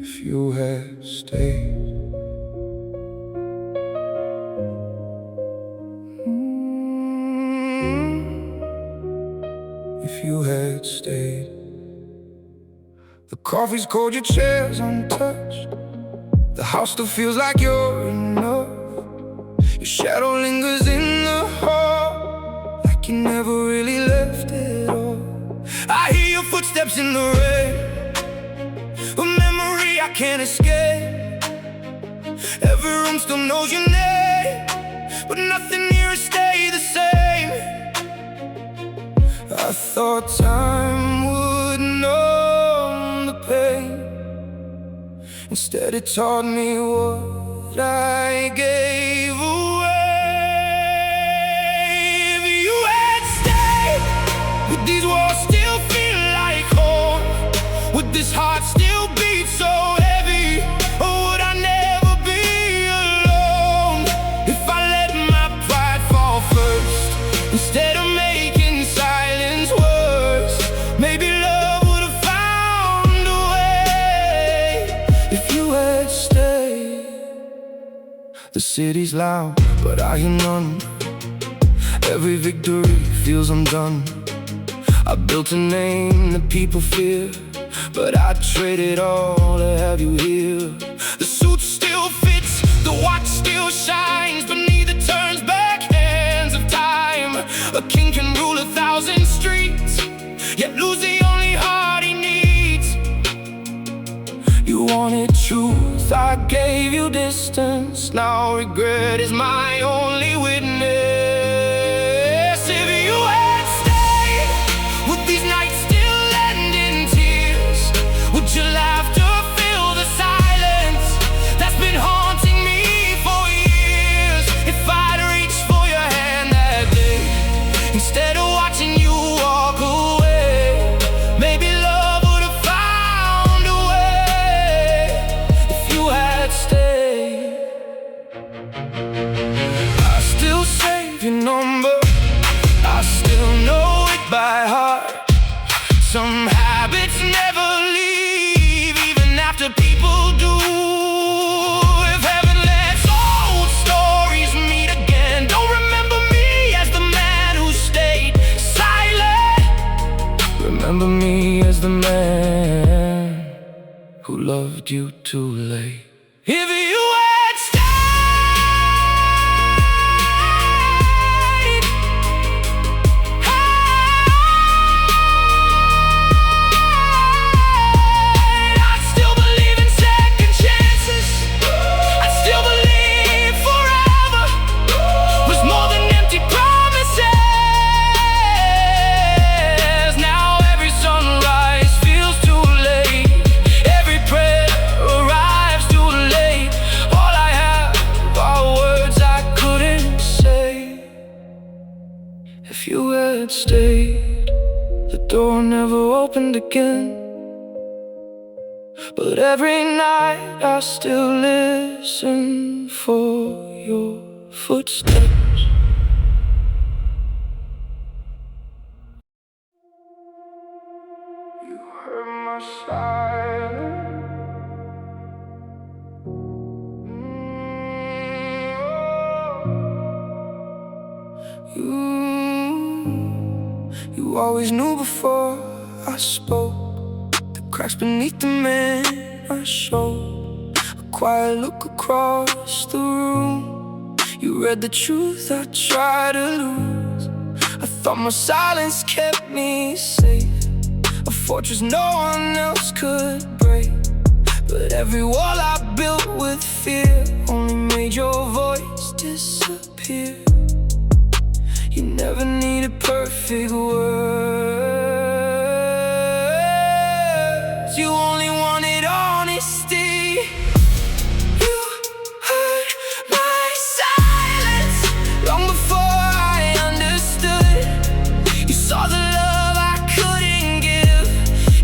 If you had stayed. If you had stayed. The coffee's cold, your chair's untouched. The house still feels like you're enough. Your shadow lingers in the hall, like you never really left at all. I hear your footsteps in the rain, a memory I can't escape. Every room still knows your name, but nothing here will stay the same. I thought time would numb the pain. Instead it taught me what I gave away. If you had stayed, would these walls still feel like home? Would this heart still beat so heavy? Or would I never be alone? If I let my pride fall first, instead of making silence worse, maybe love would have found a way. If you had stayed. The city's loud, but I hear none. Every victory feels undone. I built a name that people fear, but I'd trade it all to have you here. The suit still fits, the watch still shines, but neither turns back hands of time. A king can rule 1,000 streets, yet lose the only heart he needs. You wanted truth, I gave you distance. Now regret is my only witness. If you had stayed, would these nights still end in tears? Would your laughter fill the silence that's been haunting me for years? If I'd reached for your hand that day, instead of watching you walk away, maybe love would have found a way. If you had stayed. I still save your number, I still know it by heart. Some habits never leave, even after people do. If heaven lets old stories meet again, don't remember me as the man who stayed silent. Remember me as the man who loved you too late. If you had stayed, I'd still believe in second chances. I'd still believe forever was more than empty promises. Now every sunrise feels too late, every prayer arrives too late. All I have are words I couldn't say. If you had stayed, the door never opened again. But every night I still listen for your footsteps. You heard my silence. You always knew before I spoke. The cracks beneath the man I showed. A quiet look across the room. You read the truth I tried to lose. I thought my silence kept me safe, a fortress no one else could break. But every wall I built with fear only made your voice disappear. You never needed perfect words, you only wanted honesty. You heard my silence long before I understood. You saw the love I couldn't give,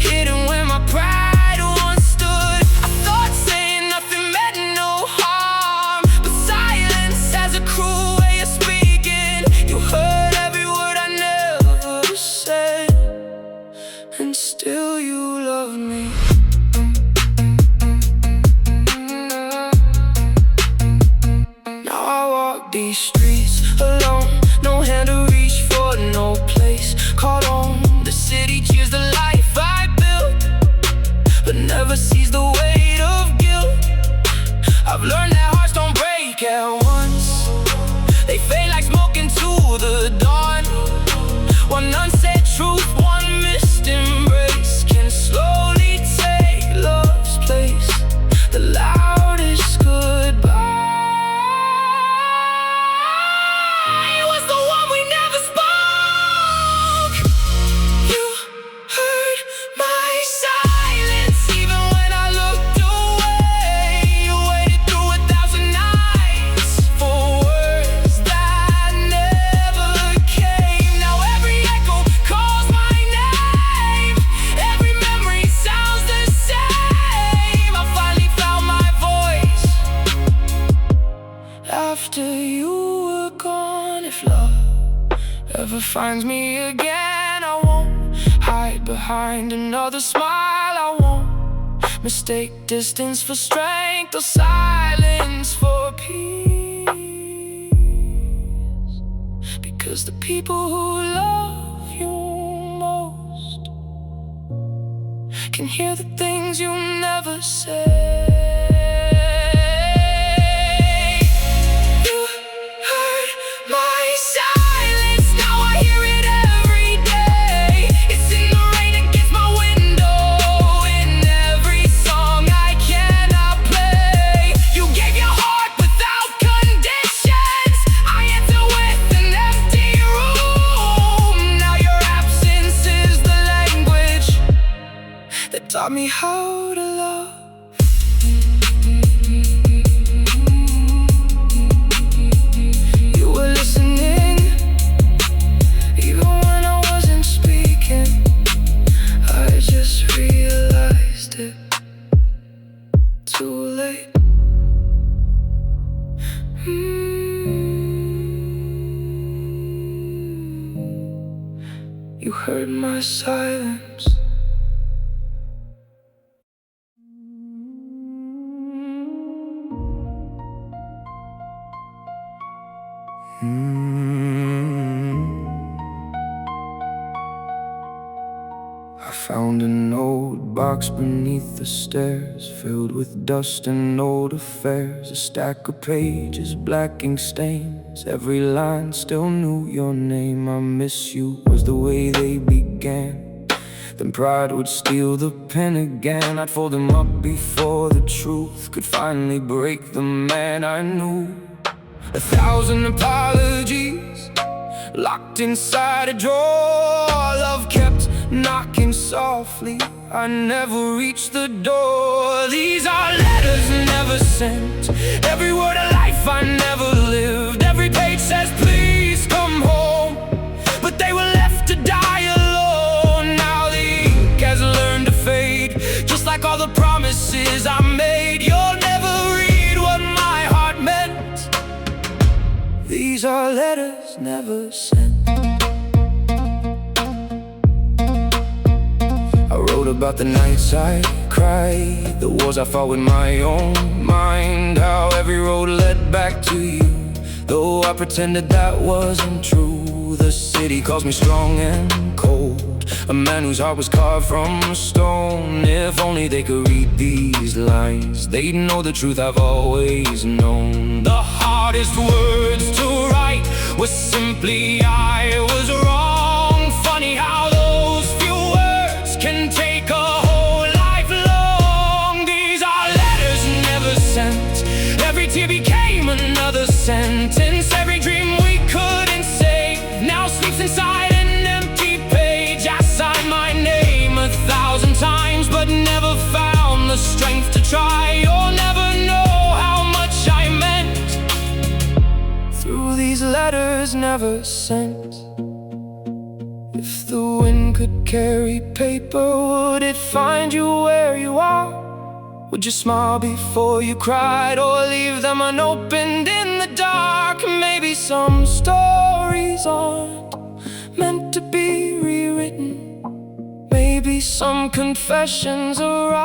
hidden where my pride once stood. I thought saying nothing meant no harm, but silence has a cruel way of speaking. You heard every word I never said, and still you love me. finds me again. I won't hide behind another smile. I won't mistake distance for strength or silence for peace. Because the people who love you most can hear the things you never say. Taught me how to love. You were listening, even when I wasn't speaking. I just realized it too late. You heard my silence. I found an old box beneath the stairs, filled with dust and old affairs. A stack of pages, black ink stains. Every line still knew your name. I miss you was the way they began. Then pride would steal the pen again. I'd fold them up before the truth could finally break the man I knew. 1,000 apologies locked inside a drawer. Love kept knocking softly. I never reached the door. These are letters never sent. Every word of life I never lived. Every page says please come home, but they were left to die alone. Now the ink has learned to fade, just like all the promises I made. You'll never read what my heart meant. These are letters never sent. I wrote about the nights I cried, the wars I fought with my own mind, how every road led back to you, though I pretended that wasn't true. The city calls me strong and cold, a man whose heart was carved from stone. If only they could read these lines, they'd know the truth I've always known. The hardest words to write was simply I was wrong. Funny how those few words can take a whole life long. These are letters never sent. Every tear became another sentence. Every dream we couldn't save now sleeps inside an empty page. I signed my name 1,000 times, but never found the strength to try. You'll never know how much I meant through these letters never sent. If the wind could carry paper, would it find you where you are? Would you smile before you cried, or leave them unopened in the dark? Maybe some stories aren't meant to be rewritten. Maybe some confessions arrive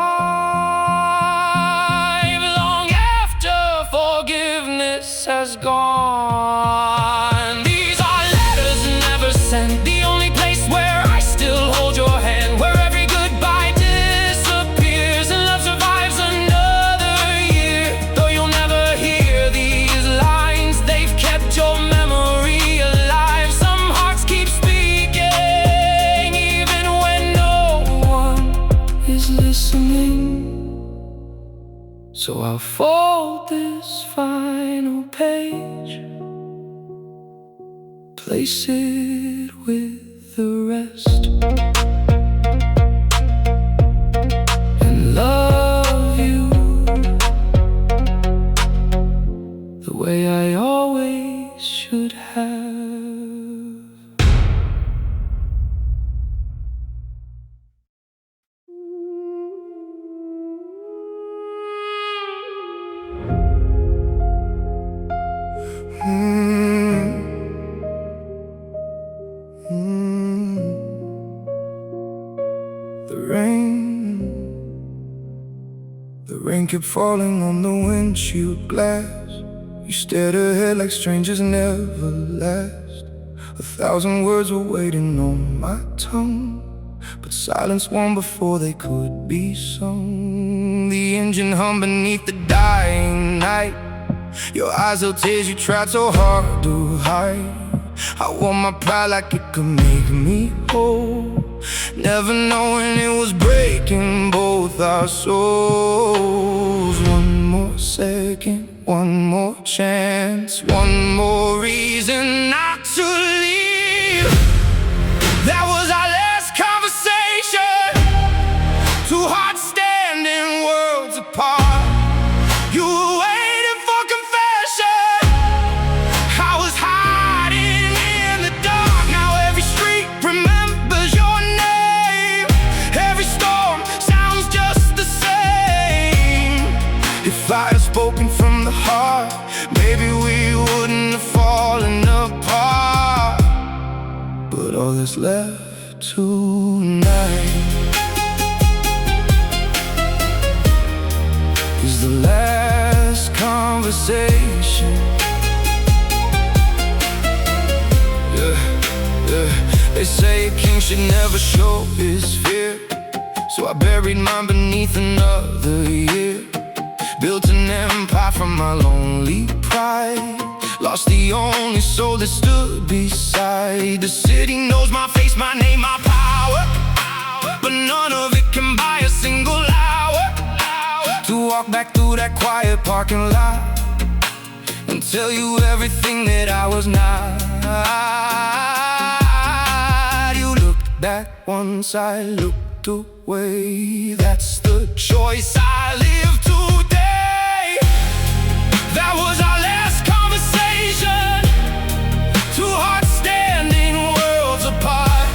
long after forgiveness has gone. These are letters never sent, the only place where I still hold your hand, where every goodbye disappears and love survives another year. Though you'll never hear these lines, they've kept your memory alive. Some hearts keep speaking even when no one is listening. So I'll fold this final page, place it with the rest, and love you the way I always should have. The rain kept falling on the windshield glass. You stared ahead like strangers never last. 1,000 words were waiting on my tongue, but silence won before they could be sung. The engine hummed beneath the dying night. Your eyes held tears you tried so hard to hide. I wore my pride like it could make me whole, never knowing it was breaking both our souls. One more second, one more chance, one more reason not to leave. That was our last conversation. Two hearts standing worlds apart. You were waiting for confession. I was hiding in the dark. Now every street remembers your name. Every storm sounds just the same. If I had spoken from the heart, maybe we wouldn't have fallen apart. But all that's left tonight is the last conversation. They say a king should never show his fear, so I buried mine beneath another year. Built an empire from my lonely pride. Lost the only soul that stood beside. The city knows my face, my name, my power, but none of it can buy a single hour to walk back through that quiet parking lot and tell you everything that I was not. You looked back once, I looked away. That's the choice I live today. That was our last conversation. Two hearts standing worlds apart.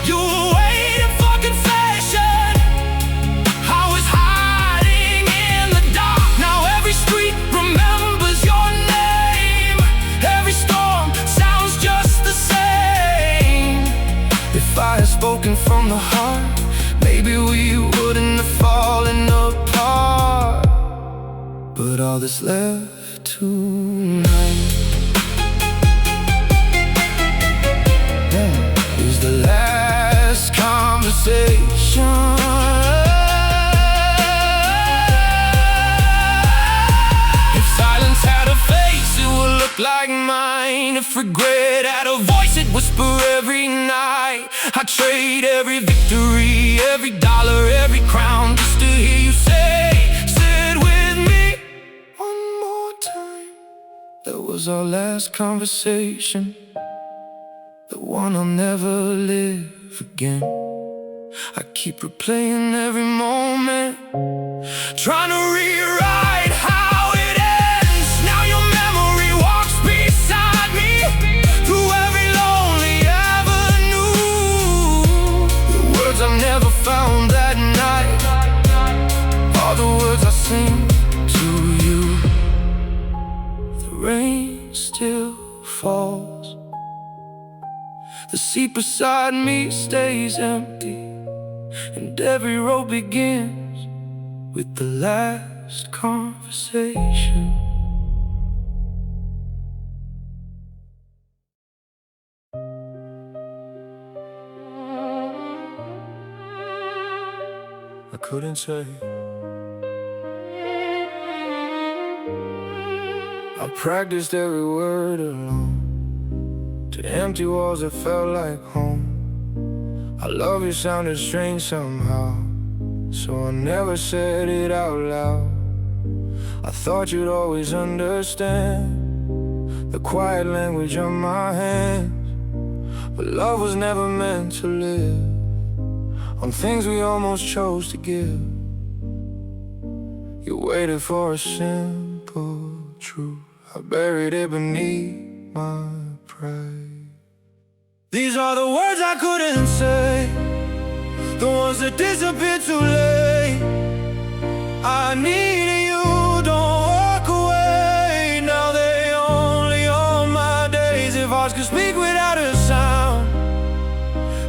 You were waiting for confession. I was hiding in the dark. Now every street remembers your name. Every storm sounds just the same. If I had spoken from the heart, maybe we wouldn't have fallen apart. But all that's left tonight is the last conversation. If silence had a face, it would look like mine. If regret had a voice, it'd whisper every night. I'd trade every victory, every dollar, every crown, just to hear you say, sit with me one more time. That was our last conversation, the one I'll never live again. I keep replaying every moment, trying to rewrite how it ends. Now your memory walks beside me through every lonely avenue. The words I've never found that night are the words I sing to you. The rain still falls. The seat beside me stays empty, and every road begins with the last conversation. I couldn't say. I practiced every word alone, to empty walls that felt like home. I love you sounded strange somehow, so I never said it out loud. I thought you'd always understand the quiet language of my hands, but love was never meant to live on things we almost chose to give. You waited for a simple truth, I buried it beneath my pride. These are the words I couldn't say, the ones that disappeared too late. I needed you, don't walk away. Now they only on my days. If hearts could speak without a sound,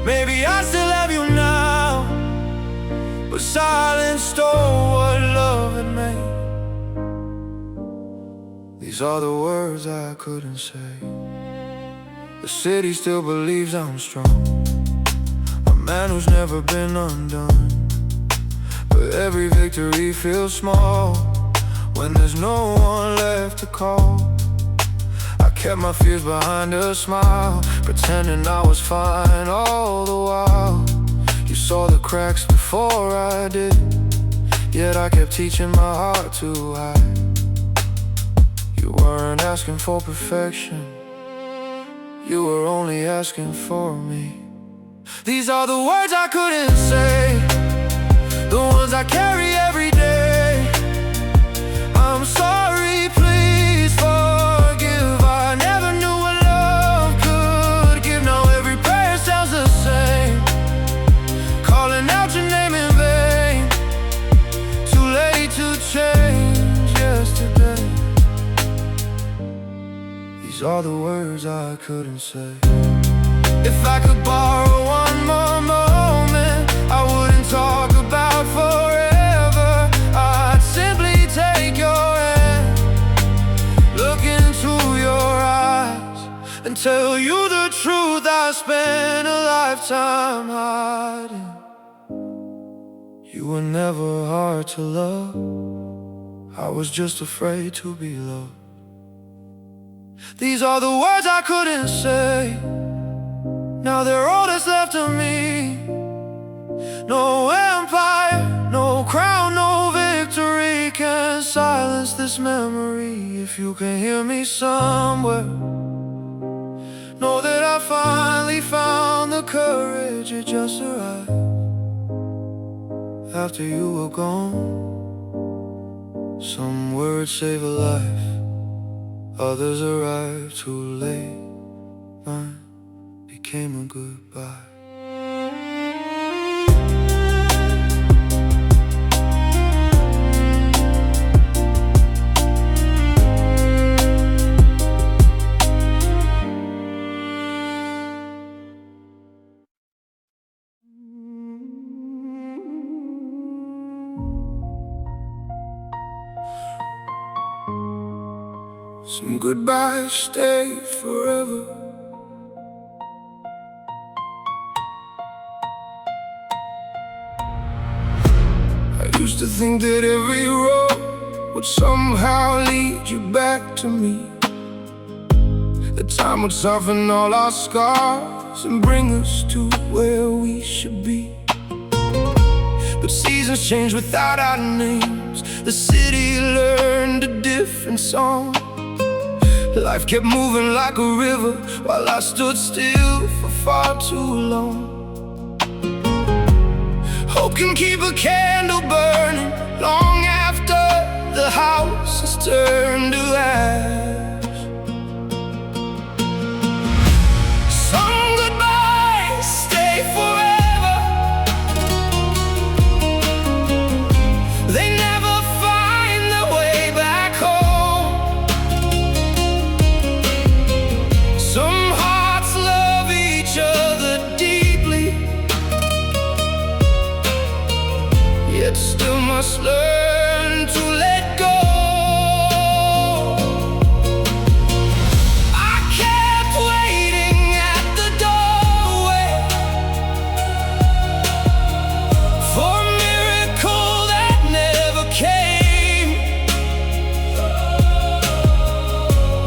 maybe I still have you now. These are the words I couldn't say. The city still believes I'm strong, a man who's never been undone. But every victory feels small when there's no one left to call. I kept my fears behind a smile, pretending I was fine all the while. You saw the cracks before I did, yet I kept teaching my heart to hide. You weren't asking for perfection, you were only asking for me. These are the words I couldn't say, the ones I carry every day. I'm sorry, please forgive. I never knew what love could give. Now every prayer sounds the same, calling out your name in vain. Too late to change yesterday. These are the words I couldn't say. If I could borrow one more moment, I wouldn't talk about forever. I'd simply take your hand, look into your eyes, and tell you the truth I spent a lifetime hiding. You were never hard to love, I was just afraid to be loved. These are the words I couldn't say, now they're all that's left of me. No empire, no crown, no victory can silence this memory. If you can hear me somewhere, know that I finally found the courage. It just arrived after you were gone. Some words save a life, others arrive too late. Mine became a goodbye. Some goodbyes stay forever. I used to think that every road would somehow lead you back to me, that time would soften all our scars and bring us to where we should be. But seasons change without our names, the city learned a different song. Life kept moving like a river while I stood still for far too long. Hope can keep a candle burning long after the house has turned to ash. Some goodbyes stay forever, they never find their way back home. Some hearts love each other deeply, yet still must learn to let go. I kept waiting at the doorway for a miracle that never came.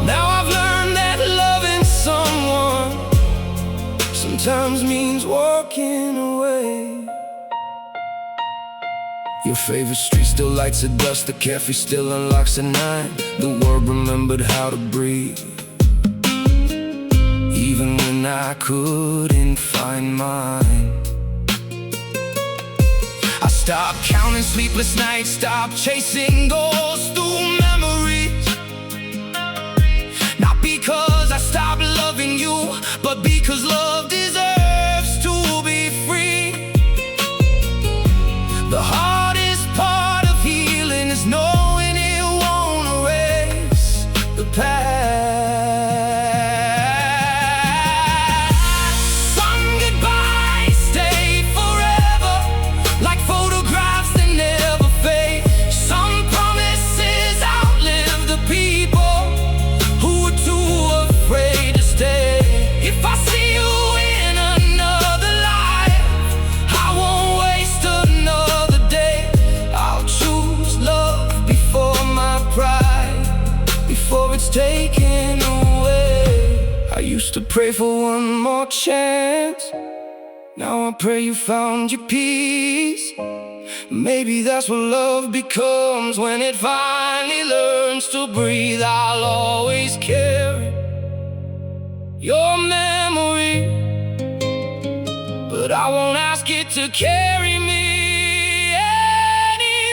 Now I've learned that loving someone sometimes means walking away. Your favorite street still lights at dusk, the cafe still unlocks at 9. The world remembered how to breathe, even when I couldn't find mine. I stopped counting sleepless nights, stopped chasing goals through memories. Not because I stopped loving you, but because love deserves to be free. The hardest part of healing is knowing it won't erase the past. Some goodbyes stay forever, like photographs that never fade. Some promises I pray for one more chance. Now I pray you found your peace. Maybe that's what love becomes when it finally learns to breathe. I'll always carry your memory, but I won't ask it to carry me anymore.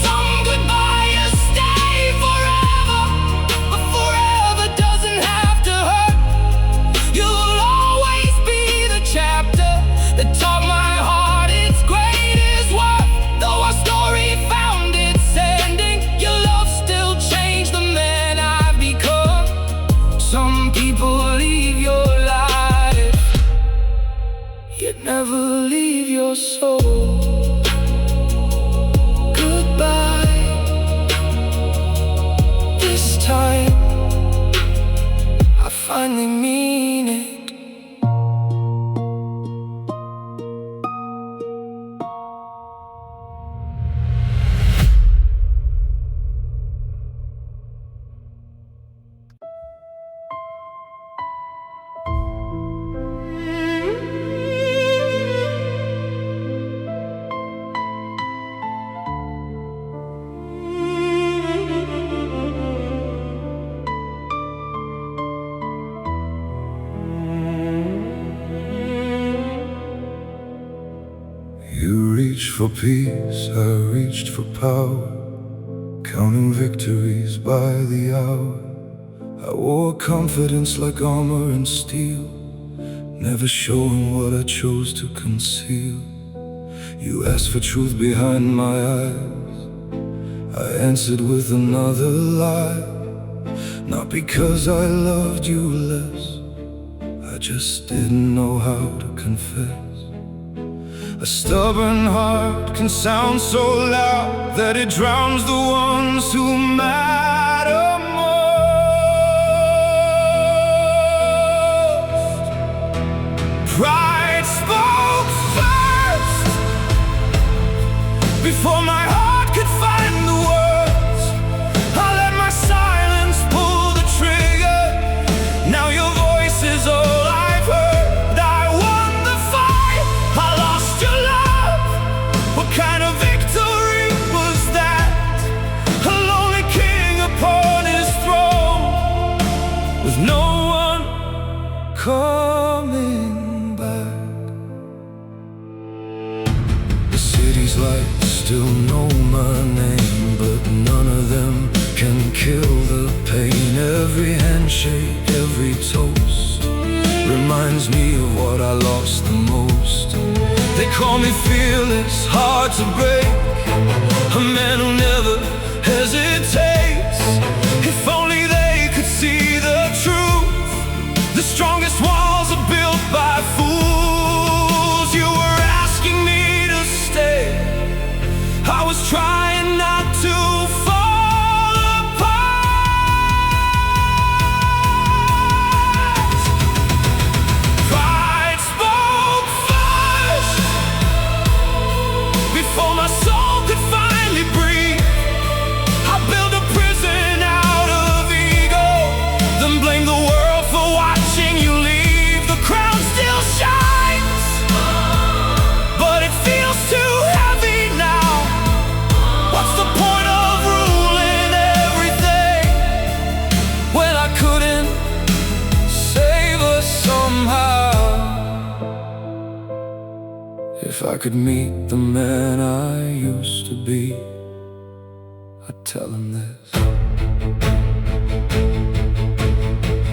Some goodbyes stay forever, but forever doesn't have to hurt. You'll always be the chapter that taught my heart its greatest worth. Though our story found its ending, your love still changed the man I've become. Some people leave your life, yet never leave your soul. Goodbye. This time I finally mean it. You reached for peace, I reached for power, counting victories by the hour. I wore confidence like armor and steel, never showing what I chose to conceal. You asked for truth behind my eyes, I answered with another lie. Not because I loved you less, I just didn't know how to confess. A stubborn heart can sound so loud that it drowns the ones who matter most. Pride spoke first, before my heart could find the words. I let my silence pull the trigger. Now your voice is all I've heard. I won the fight, I lost your love. What kind of victory was that? A lonely king upon his throne, with no one coming back. The city's lights still know my name, but none of them can kill the pain. Every handshake, every toast reminds me of what I lost the most. They call me fearless, hard to break, a man who never hesitates. If only they could see the truth, the strongest walls are built by fools. You were asking me to stay, I was trying not to fall apart. Pride spoke first, before my soul could finally breathe. I built a prison out of ego, then blamed the world for watching you leave. The crown still shines, but it feels too heavy now. What's the point of ruling everything when I couldn't save us somehow? If I could meet the man I used to be, I'd tell him this.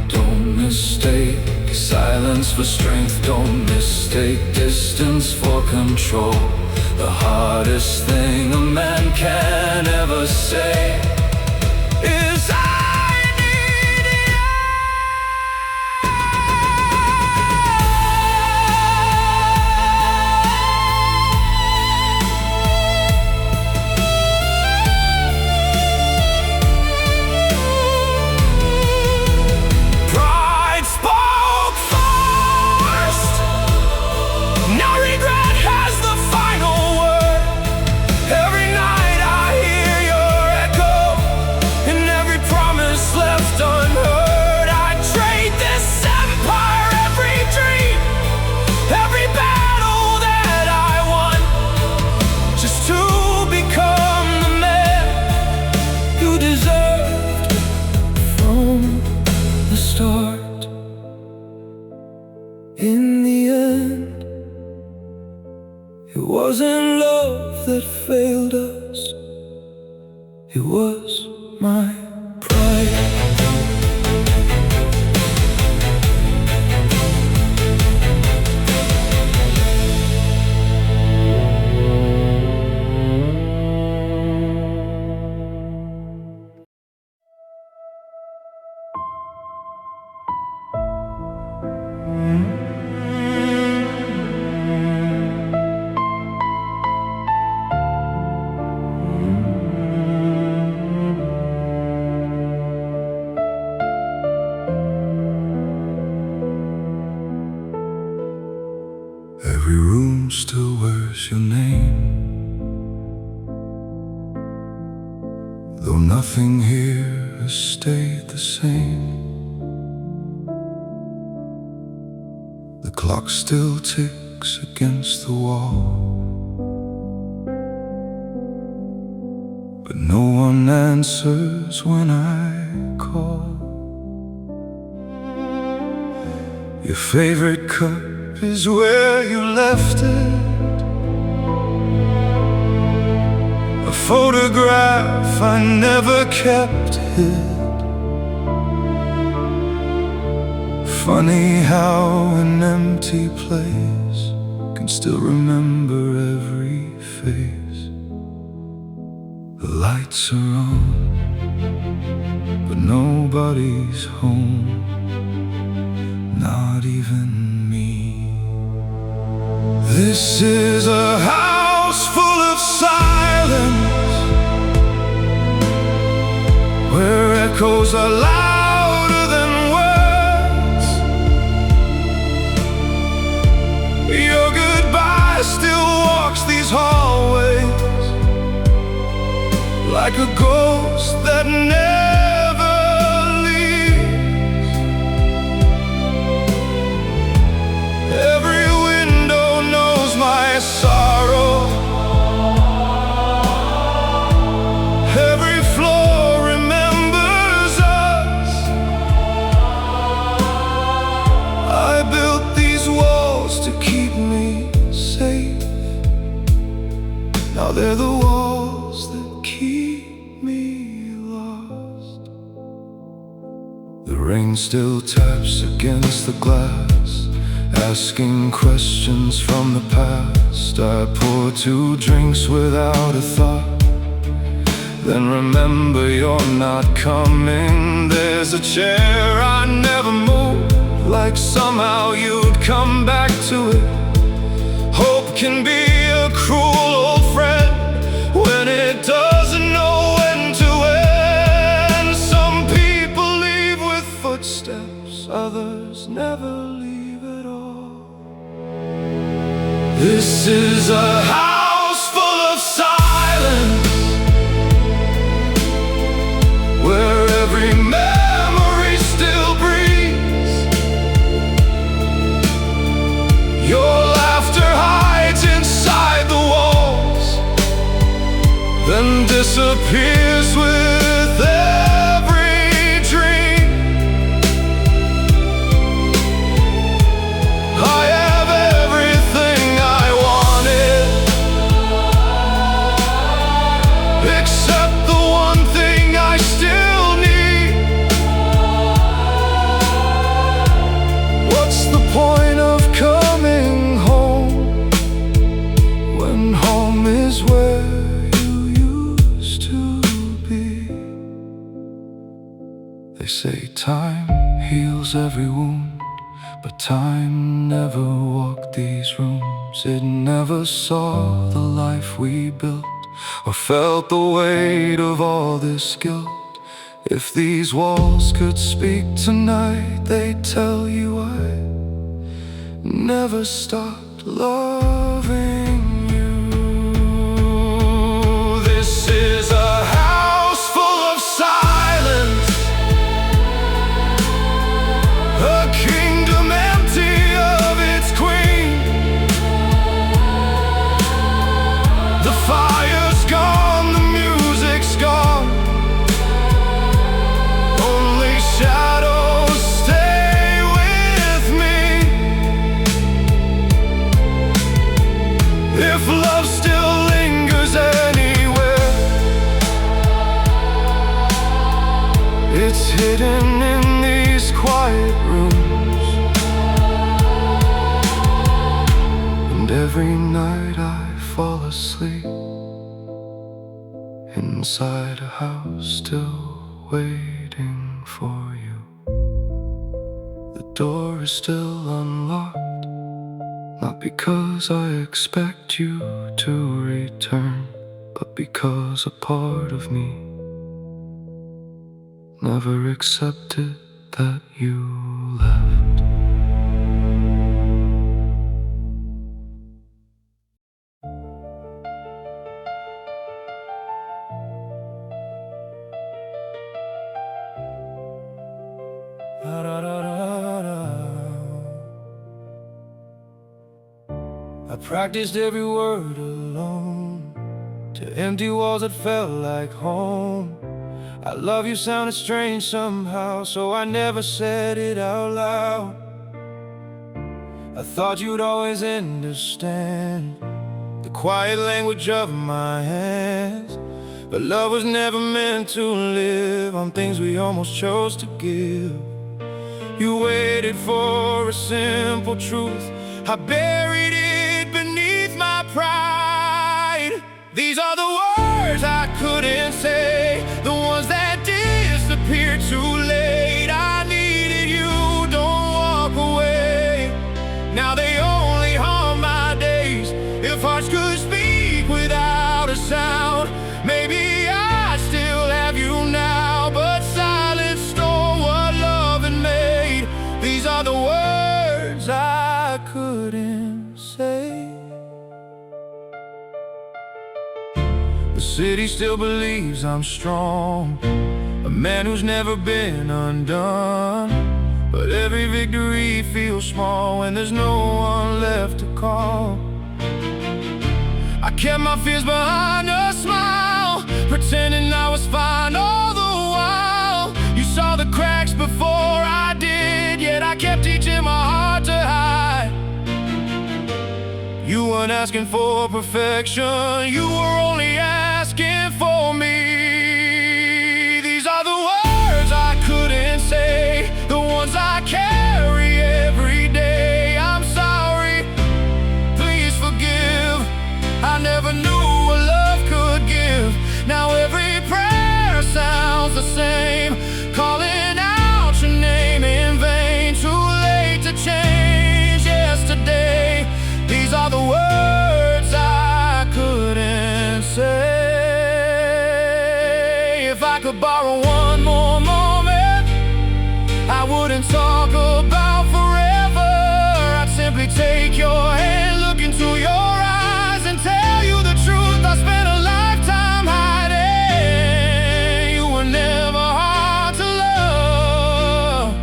Don't mistake silence for strength, don't mistake distance for control. The hardest thing a man can ever say is I need you. Pride spoke first, now regret has the final word. Every night I hear your echo in every It wasn't love that failed us, it was my pride. Every room still wears your name, though nothing here has stayed the same. The clock still ticks against the wall, but no one answers when I call. Your favorite cup is where you left it, a photograph I never kept hid. Funny how an empty place can still remember every face. The lights are on, but nobody's home, not even me. This is a house full of silence, where echoes are louder than words. Your goodbye still walks these hallways like a ghost that never leaves. Every window knows my sorrow, every floor remembers us. I built these walls to keep me safe, now they're the walls that keep me lost. The rain still taps against the glass, asking questions from the past. I pour 2 drinks without a thought, then remember you're not coming. There's a chair I never moved, like somehow you'd come back to it. Hope can be a cruel old friend when it doesn't know when to end. Some people leave with footsteps, others never leave at all. This is a house full of silence, where every memory still breathes. Your laughter hides inside the walls, then disappears with every dream. I have everything I wanted, except the one thing I still need. What's the point of coming home when home is where you used to be? They say time heals every wound, but time never walked these rooms. It never saw the life we built, or felt the weight of all this guilt. If these walls could speak tonight, they'd tell you I never stopped loving you. This is a house full of silence, a kingdom empty of its queen. The fire's gone, the music's gone, only shadows stay with me. if love still lingers anywhere. It's hidden in these quiet rooms, and every night I fall asleep inside a house still waiting for you. The door is still unlocked, not because I expect you to return, but because a part of me never accepted that you left. I practiced every word alone, to empty walls that felt like home. I love you sounded strange somehow, so I never said it out loud. I thought you'd always understand the quiet language of my hands, but love was never meant to live on things we almost chose to give. You waited for a simple truth, I buried it beneath my pride. These are the words I couldn't say, the ones that disappeared too late. I needed you, don't walk away. Now they only haunt my days. If hearts could speak without a sound, maybe I still have you now, but silence stole what love had made. These are the words I couldn't say. The city still believes I'm strong, a man who's never been undone. But every victory feels small when there's no one left to call. I kept my fears behind a smile, pretending I was fine all the while. You saw the cracks before I did, yet I kept teaching my heart to hide. You weren't asking for perfection, you were only asking for me. These are the words I couldn't say, the ones I carry every day. I'm sorry, please forgive. I never knew what love could give. Now every prayer sounds the same, calling out your name in vain. Too late to change yesterday. These are the words I couldn't say. If I could borrow one more moment, I wouldn't talk about forever. I'd simply take your hand, look into your eyes, and tell you the truth. I spent a lifetime hiding. You were never hard to love.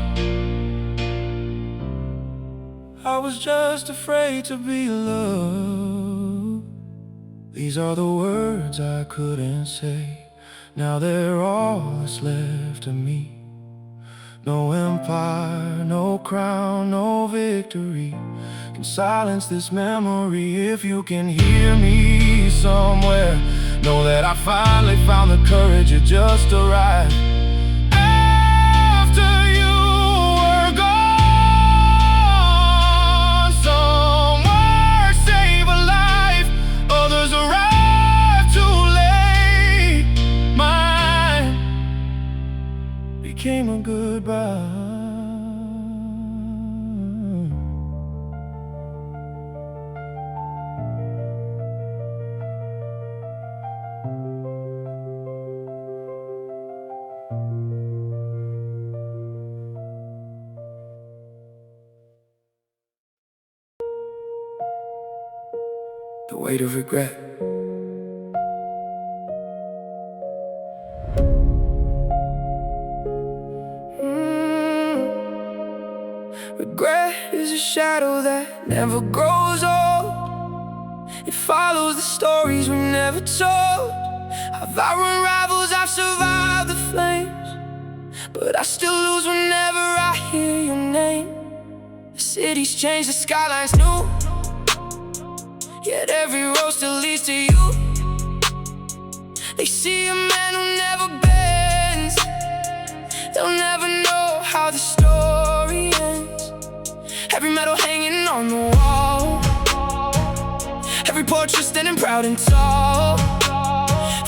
I was just afraid to be loved. These are the words I couldn't say. Now they're all that's left of me. No empire, no crown, no victory can silence this memory. If you can hear me somewhere, know that I finally found the courage, it just arrived. After you were gone, some words save a life, others arrive too late. Mine became a goodbye. The weight of regret. Regret is a shadow that never grows old. It follows the stories we never told. I've outrun rivals, I've survived the flames, but I still lose whenever I hear your name. The city's changed, the skyline's new. yet every road still leads to you. They see a man who never bends, they'll never know how the story ends. Every medal hanging on the wall, every portrait standing proud and tall,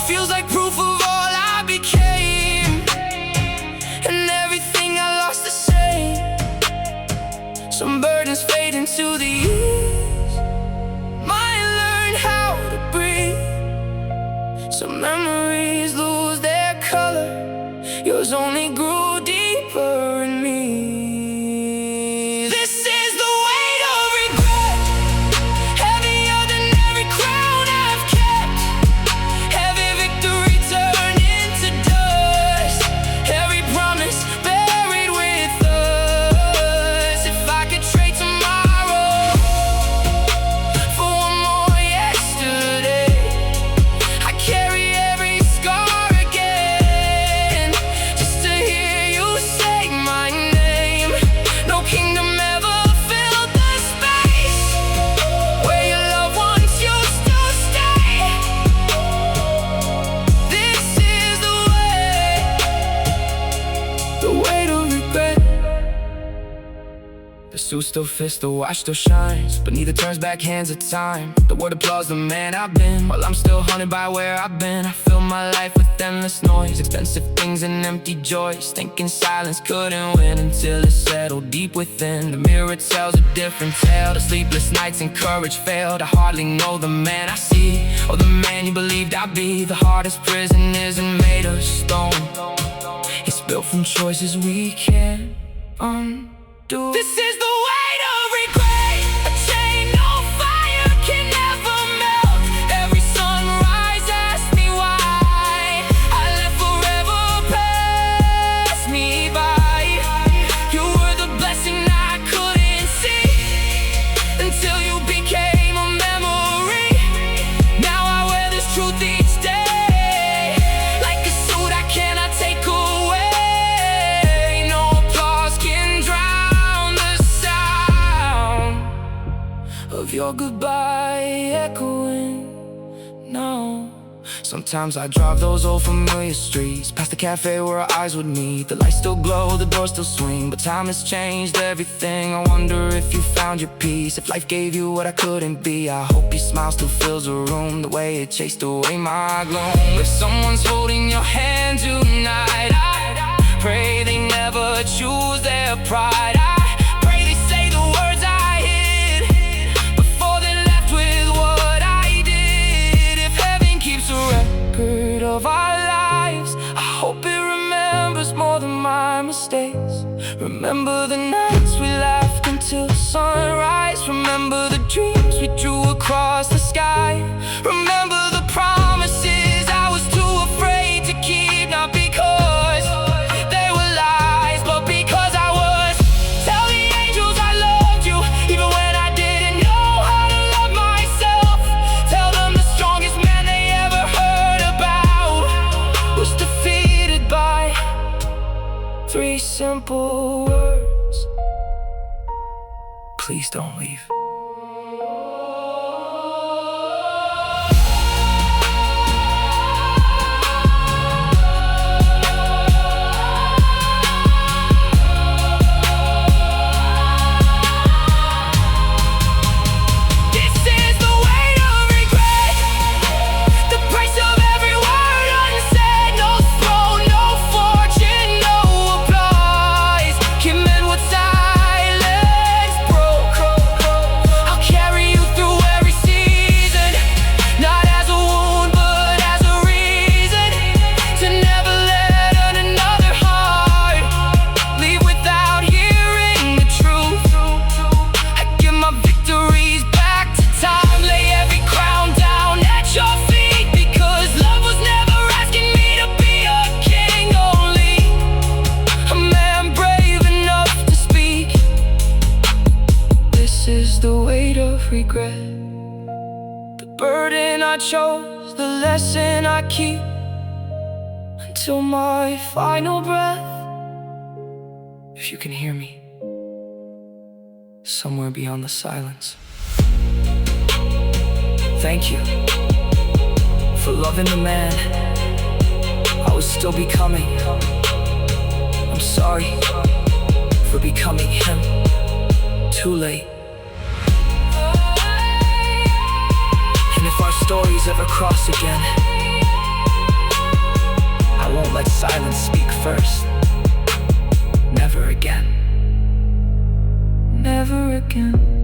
feels like proof of all I became, and everything I lost the same. Some burdens fade into the years, mine learn how to breathe. Some memories lose their color, yours only grew deeper in me. This is the weight of regret, heavier than every crown I've kept. Every victory turned into dust, every promise buried with us. If I could trade tomorrow for one more yesterday, I carry every scar again, just to hear you say my name. No kingdom ever filled the space where your loved ones used to stay. This is the weight of regret. The suit still fits, the watch still shines, but neither turns back hands of time. The world applauds the man I've been, while I'm still haunted by where I've been. I fill my life with endless noise, expensive things and empty joys, thinking silence couldn't win until it settled deep within. The mirror tells a different tale, the sleepless nights and courage failed. I hardly know the man I see, or the man you believed I'd be. The hardest prison isn't made of stone, it's built from choices we can't undo. This is the weight of regret, a chain no fire can ever melt. Every sunrise asks me why I let forever pass me by. You were the blessing I couldn't see until you became a memory. Now I wear this truth each day, like a suit I cannot take away. No applause can drown the sound of your goodbye echoing now. Sometimes I drive those old familiar streets, past the cafe where our eyes would meet. The lights still glow, the doors still swing, but time has changed everything. I wonder if you found your peace, if life gave you what I couldn't be. I hope your smile still fills the room the way it chased away my gloom. If someone's holding your hand tonight, I pray they never choose their pride. I pray they say the words I hid before they left with what I did. If heaven keeps a record of our lives, I hope it remembers more than my mistakes. Remember the nights we laughed until sunrise. Remember the dreams we drew across the sky. Remember the promises I was too afraid to keep, not because they were lies, but because I was. Tell the angels I loved you, even when I didn't know how to love myself. Tell them the strongest man they ever heard about was defeated by 3 simple words: please don't leave. This is the weight of regret, the price of every word unsaid. No throne, no fortune, no applause can mend what silence broke. I'll carry you through every season, not as a wound but as a reason to never let another heart leave without hearing the truth. I give my victories back to time, lay every crown down at your feet, because love was never asking me to be a king, only a man brave enough to speak. This is the weight of regret, the burden I chose, the lesson I keep until my final breath. If you can hear me somewhere beyond the silence. Thank you for loving the man I was still becoming. I'm sorry for becoming him too late. And if our stories ever cross again, I won't let silence speak first. Never again. Never again.